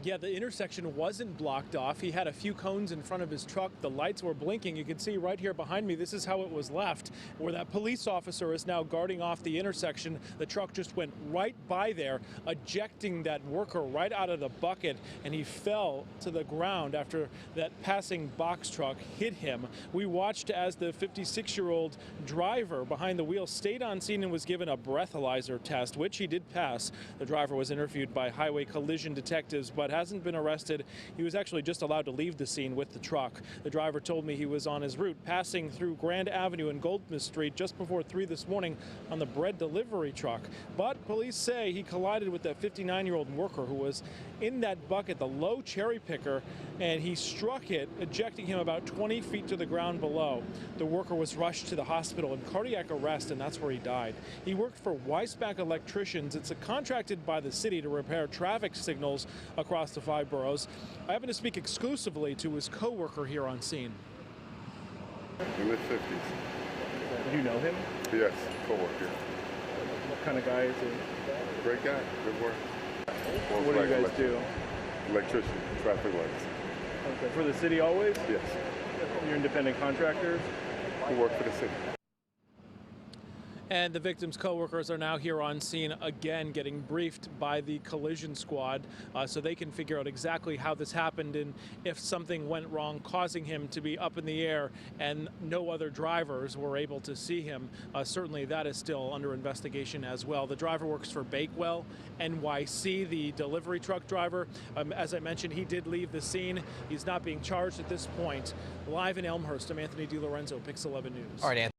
Yeah, the intersection wasn't blocked off. He had a few cones in front of his truck. The lights were blinking. You can see right here behind me, this is how it was left, where that police officer is now guarding off the intersection. The truck just went right by there, ejecting that worker right out of the bucket, and he fell to the ground after that passing box truck hit him. We watched as the 56-year-old driver behind the wheel stayed on scene and was given a breathalyzer test, which he did pass. The driver was interviewed by highway collision detectives, but hasn't been arrested. He was actually just allowed to leave the scene with the truck. The driver told me he was on his route passing through Grand Avenue and Goldsmith Street just before 3 this morning on the bread delivery truck. But police say he collided with that 59-year-old worker who was in that bucket, the low cherry picker, and he struck it, ejecting him about 20 feet to the ground below. The worker was rushed to the hospital in cardiac arrest, and that's where he died. He worked for Weissbach Electricians. It's contracted by the city to repair traffic signals across the 5 boroughs. I happen to speak exclusively to his co-worker here on scene. In the 50s. You know him? Yes, co-worker. What kind of guy is he? Great guy, good work. What do you guys do? Electrician, traffic lights. Okay, for the city always? Yes. You're independent contractors? We work for the city. And the victim's co-workers are now here on scene again, getting briefed by the collision squad so they can figure out exactly how this happened and if something went wrong, causing him to be up in the air and no other drivers were able to see him. Certainly that is still under investigation as well. The driver works for Bakewell NYC, the delivery truck driver. As I mentioned, he did leave the scene. He's not being charged at this point. Live in Elmhurst, I'm Anthony DiLorenzo, Pix 11 News. All right, Anthony.